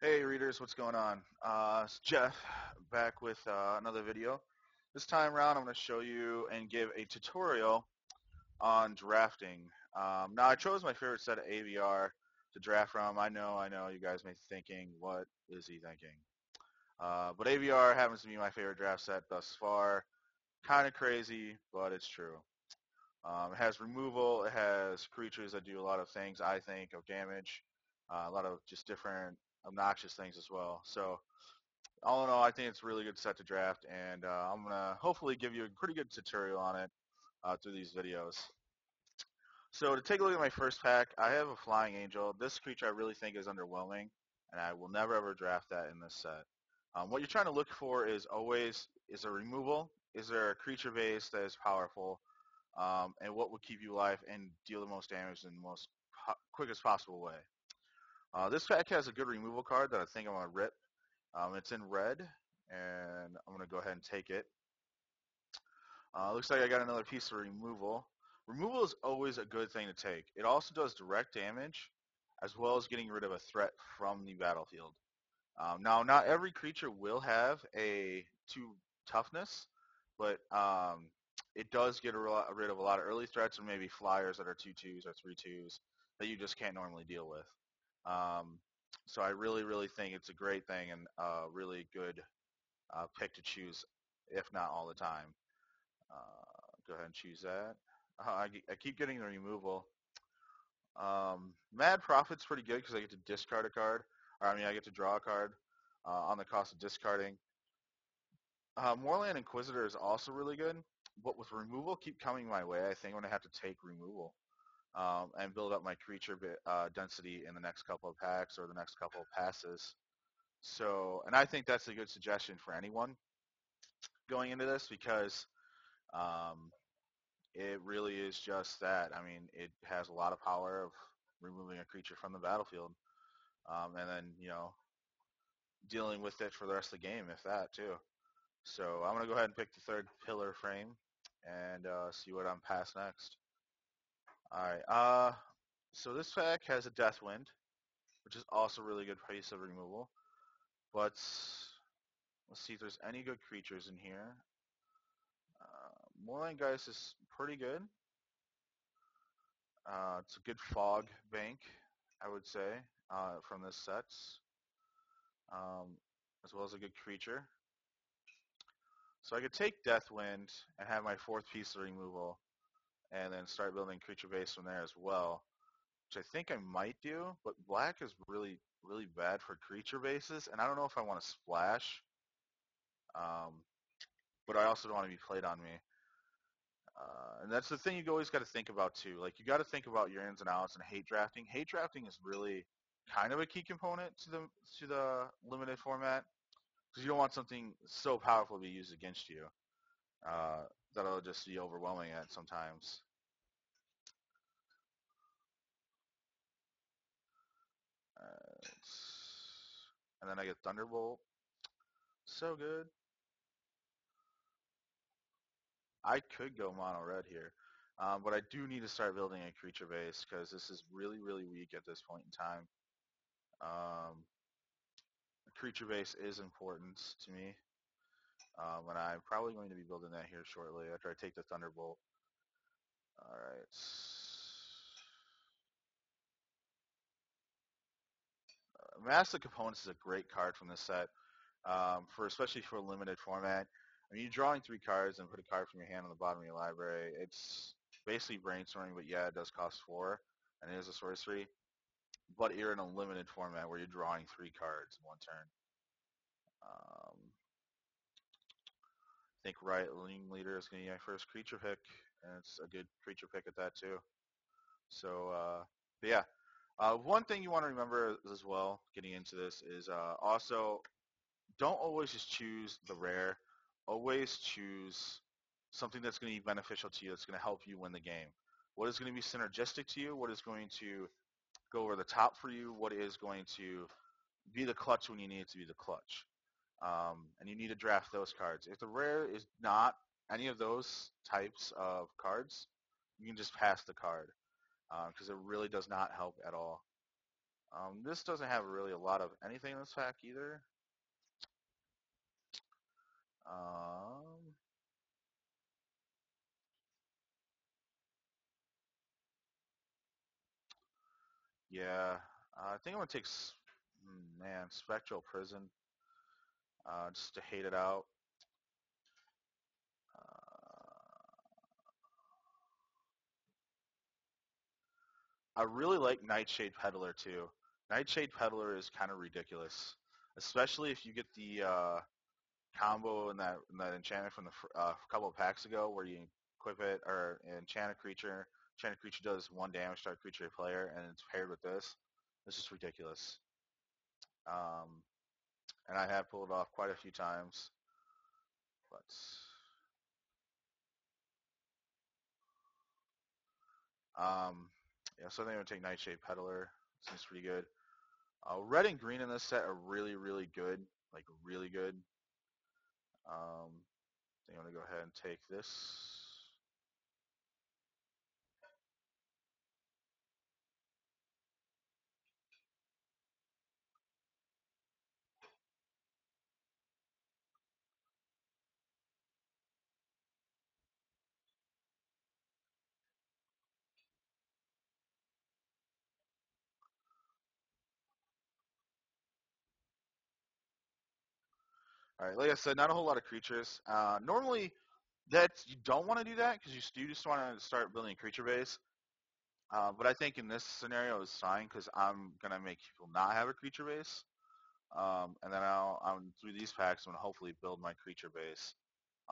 Hey readers, what's going on? It's Jeff back with another video. This time around I'm going to show you and give a tutorial on drafting. Now I chose my favorite set of AVR to draft from. I know, you guys may be thinking, what is he thinking? But AVR happens to be my favorite draft set thus far. Kind of crazy, but it's true. It has removal, it has creatures that do a lot of things, I think, of damage, a lot of just different obnoxious things as well. So all in all, I think it's a really good set to draft, and I'm going to hopefully give you a pretty good tutorial on it through these videos. So to take a look at my first pack, I have a Flying Angel. This creature I really think is underwhelming, and I will never ever draft that in this set. What you're trying to look for is always, is there removal? Is there a creature base that is powerful? And what will keep you alive and deal the most damage in the most quickest possible way? This pack has a good removal card that I think I'm going to rip. It's in red, and I'm going to go ahead and take it. Looks like I got another piece of removal. Removal is always a good thing to take. It also does direct damage, as well as getting rid of a threat from the battlefield. Now, not every creature will have a 2 toughness, but it does get rid of a lot of early threats or maybe flyers that are 2/2s or 3/2s that you just can't normally deal with. Um, so I really, really think it's a great thing and a really good pick to choose, if not all the time. Go ahead and choose that. I keep getting the removal. Mad Prophet's pretty good because I get to discard a card. Or, I mean, I get to draw a card on the cost of discarding. Moorland Inquisitor is also really good, but with removal keep coming my way, I think I'm going to have to take removal and build up my creature density in the next couple of packs or the next couple of passes. So, and I think that's a good suggestion for anyone going into this because um, it really is just that. I mean, it has a lot of power of removing a creature from the battlefield, and then dealing with it for the rest of the game, if that too. So I'm gonna go ahead and pick the third pillar frame and see what I'm past next. All right. So this pack has a Deathwind, which is also a really good piece of removal. But let's see if there's any good creatures in here. Moorland Geist is pretty good. It's a good fog bank, I would say, from this set, um, as well as a good creature. So I could take Deathwind and have my fourth piece of removal, and then start building creature base from there as well, which I think I might do. But black is really, really bad for creature bases, and I don't know if I want to splash. Um, but I also don't want to be played on me. And that's the thing you always got to think about too. Like you got to think about your ins and outs and hate drafting. Hate drafting is really kind of a key component to the limited format because you don't want something so powerful to be used against you uh, that'll just be overwhelming at sometimes. Uh, and then I get Thunderbolt. So good. I could go mono red here. But I do need to start building a creature base because this is really, really weak at this point in time. Um, a creature base is important to me. And I'm probably going to be building that here shortly after I take the Thunderbolt. All right. Massive Components is a great card from this set, for especially for a limited format. I mean, you're drawing 3 cards and put a card from your hand on the bottom of your library. It's basically brainstorming, but yeah, it does cost 4, and it is a sorcery. But you're in a limited format where you're drawing 3 cards in one turn. I think Riot Leader is going to be my first creature pick, and it's a good creature pick at that too. So, but yeah. One thing you want to remember as well, getting into this, is also don't always just choose the rare. Always choose something that's going to be beneficial to you, that's going to help you win the game. What is going to be synergistic to you? What is going to go over the top for you? What is going to be the clutch when you need it to be the clutch? And you need to draft those cards. If the rare is not any of those types of cards, you can just pass the card because it really does not help at all. This doesn't have really a lot of anything in this pack either. Um, yeah, I think I'm gonna take, man, Spectral Prison, just to hate it out. I really like Nightshade Peddler too. Nightshade Peddler is kind of ridiculous, especially if you get the combo in that enchantment from the couple of packs ago, where you equip it or enchant a creature. Enchanted creature does 1 damage to a creature player, and it's paired with this. It's just ridiculous. Um, and I have pulled it off quite a few times. But um, yeah, so I think I'm gonna take Nightshade Peddler. Seems pretty good. Red and green in this set are really, really good. Like really good. I think I'm gonna go ahead and take this. All right, like I said, not a whole lot of creatures. Normally, you don't want to do that because you just want to start building a creature base. But I think in this scenario it's fine because I'm gonna make people not have a creature base, and then I'm through these packs I'm gonna hopefully build my creature base,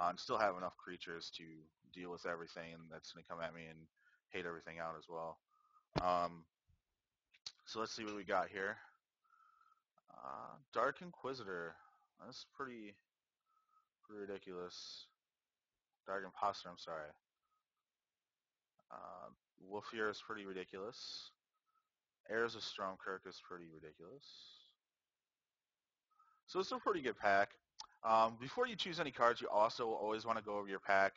and still have enough creatures to deal with everything that's gonna come at me and hate everything out as well. Um, so let's see what we got here. Dark Inquisitor. That's pretty ridiculous. Dark Imposter. I'm sorry. Uh, Wolfier is pretty ridiculous. Heirs of Stormkirk is pretty ridiculous. So it's a pretty good pack. Before you choose any cards, you also always want to go over your pack,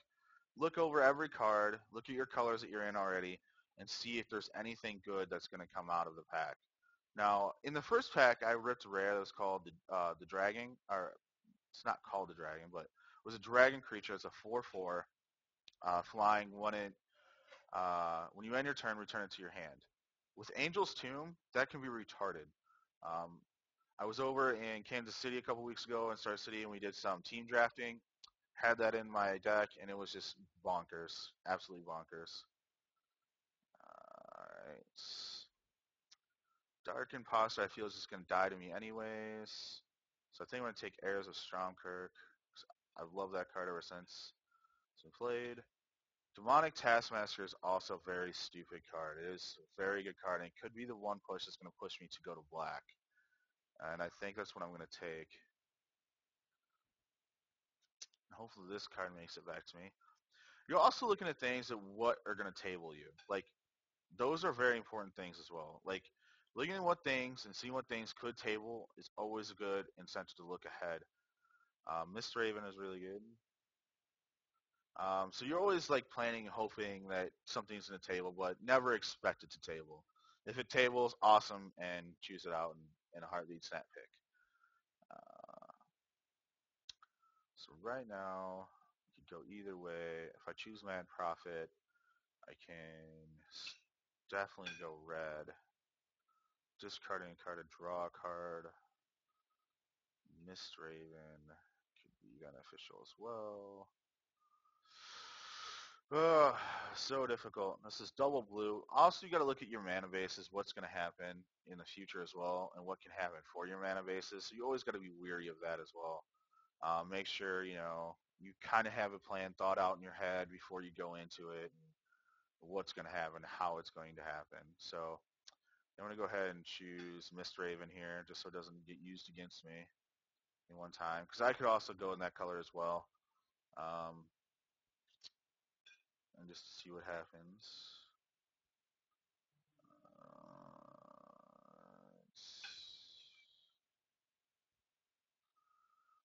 look over every card, look at your colors that you're in already, and see if there's anything good that's going to come out of the pack. Now, in the first pack, I ripped a rare that was called the Dragon, or it's not called the Dragon, but it was a dragon creature. It's a 4/4, flying 1 inch. When you end your turn, return it to your hand. With Angel's Tomb, that can be retarded. Um, I was over in Kansas City a couple weeks ago in Star City, and we did some team drafting. Had that in my deck, and it was just bonkers, absolutely bonkers. All right, Dark Imposter. I feel is just gonna die to me anyways, so I think I'm gonna take Heirs of Stromkirk. I've loved that card ever since it's been played. Demonic Taskmaster is also a very stupid card. It is a very good card, and it could be the one push that's going to push me to go to black. And I think that's what I'm going to take. Hopefully this card makes it back to me. You're also looking at things that what are going to table you. Like, those are very important things as well. Like, looking at what things and seeing what things could table is always a good incentive to look ahead. Mist Raven is really good. So you're always like planning and hoping that something's in the table, but never expect it to table. If it tables, awesome, and choose it out in a heartbeat snap pick. Uh, so right now, you could go either way. If I choose Mad Prophet, I can definitely go red. Discarding a card to draw a card. Mist Raven could be beneficial as well. Ugh, so difficult. This is double blue. Also, you got to look at your mana bases, what's going to happen in the future as well, and what can happen for your mana bases. So you always got to be weary of that as well. Make sure, you kind of have a plan thought out in your head before you go into it, and what's going to happen, how it's going to happen. So I'm going to go ahead and choose Mist Raven here, just so it doesn't get used against me in one time, because I could also go in that color as well. Um, and just see what happens.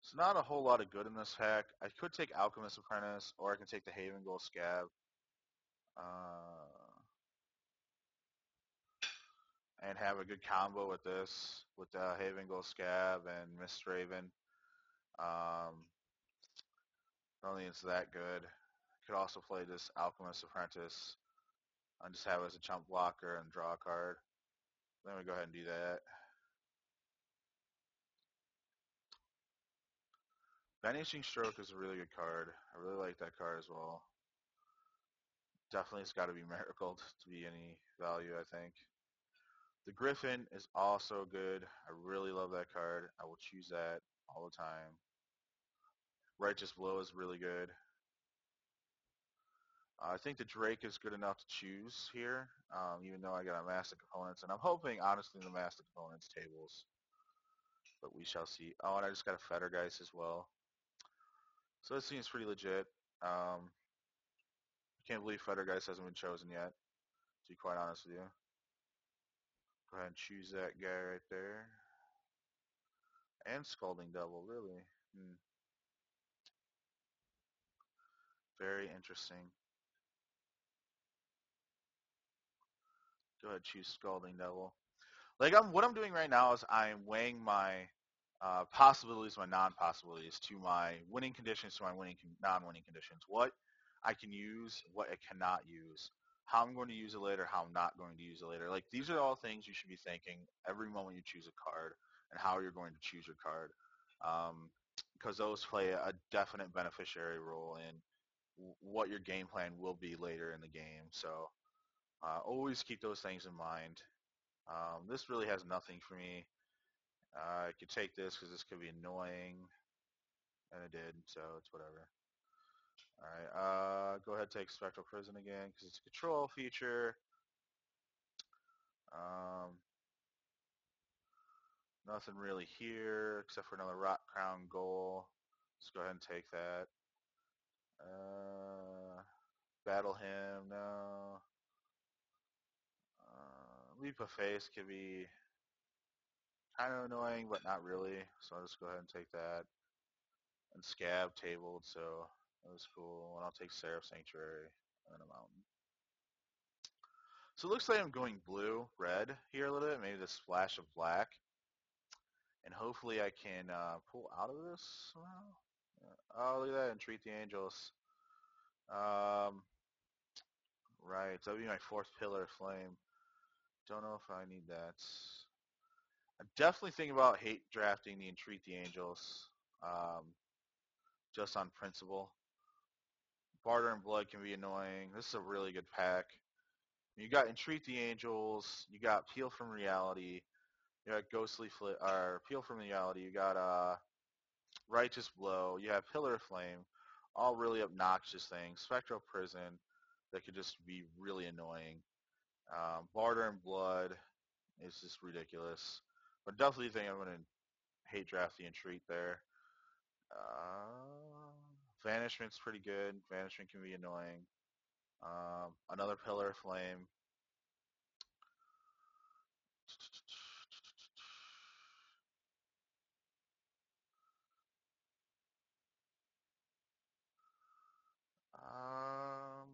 It's not a whole lot of good in this hack. I could take Alchemist Apprentice, or I can take the Haven Gold Scab. Uh, and have a good combo with this, with Havengold Scab and Mist Raven. Um, I don't think it's that good. Could also play this Alchemist Apprentice and just have it as a chump blocker and draw a card. Let me go ahead and do that. Vanishing Stroke is a really good card. I really like that card as well. Definitely it's got to be Miracled to be any value, I think. The Griffin is also good. I really love that card. I will choose that all the time. Righteous Blow is really good. I think the Drake is good enough to choose here, even though I got a Master Components. And I'm hoping, honestly, the Master Components tables. But we shall see. Oh, and I just got a Fettergeist as well. So this seems pretty legit. I can't believe Fettergeist hasn't been chosen yet, to be quite honest with you. Go ahead and choose that guy right there. And Scalding Devil, really. Very interesting. Go ahead and choose Scalding Devil. Like what I'm doing right now is I'm weighing my possibilities, my non-possibilities, to my winning conditions, to my non-winning conditions. What I can use, what I cannot use, how I'm going to use it later, how I'm not going to use it later. Like these are all things you should be thinking every moment you choose a card and how you're going to choose your card, because those play a definite beneficiary role in what your game plan will be later in the game. So always keep those things in mind. This really has nothing for me. I could take this because this could be annoying, and it did, so it's whatever. All right, go ahead and take Spectral Prison again because it's a control feature. Um, Nothing really here except for another Rock Crown Goal. Let's go ahead and take that. Battle Him, no. Leap of Faith could be kind of annoying, but not really. So I'll just go ahead and take that. And Scab tabled, so that was cool. And I'll take Seraph Sanctuary and a Mountain. So it looks like I'm going blue, red here a little bit, maybe the splash of black. And hopefully I can pull out of this somehow. Oh, look at that, Entreat the Angels. Um, right, so that'll be my fourth Pillar of Flame. Don't know if I need that. I'm definitely thinking about hate drafting the Entreat the Angels, just on principle. Barter and Blood can be annoying. This is a really good pack. You got Entreat the Angels. You got Peel from Reality. You got Ghostly or Peel from Reality. You got Righteous Blow. You have Pillar of Flame. All really obnoxious things. Spectral Prison that could just be really annoying. Barter and Blood is just ridiculous. But definitely think I'm going to hate draft the Entreat there. Vanishment's pretty good. Vanishment can be annoying. Another Pillar of Flame. Um,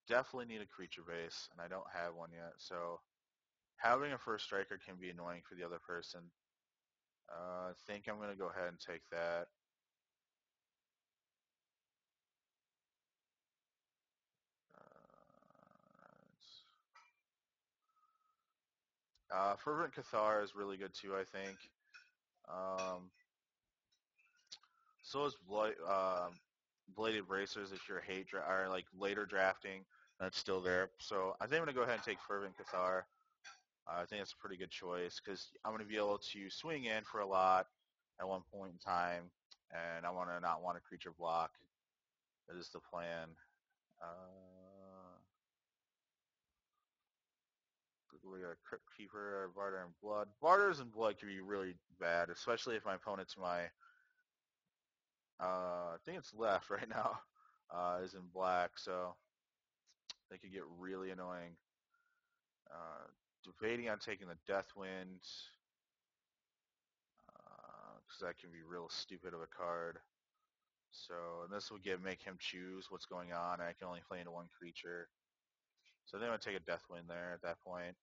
Definitely need a creature base, and I don't have one yet. So having a first striker can be annoying for the other person. I think I'm going to go ahead and take that. Fervent Cathar is really good too, I think. Um, so is Bladed Bracers if you're or like later drafting. That's still there. So I think I'm going to go ahead and take Fervent Cathar. I think it's a pretty good choice because I'm going to be able to swing in for a lot at one point in time, and I want to not want a creature block. That is the plan. We got a Crypt Keeper, Barter and Blood. Barters and Blood can be really bad, especially if my opponent's I think it's left right now, is in black, so they could get really annoying. Debating on taking the Deathwind, because that can be real stupid of a card. So, and this will make him choose what's going on, and I can only play into one creature. So they would take a death win there at that point.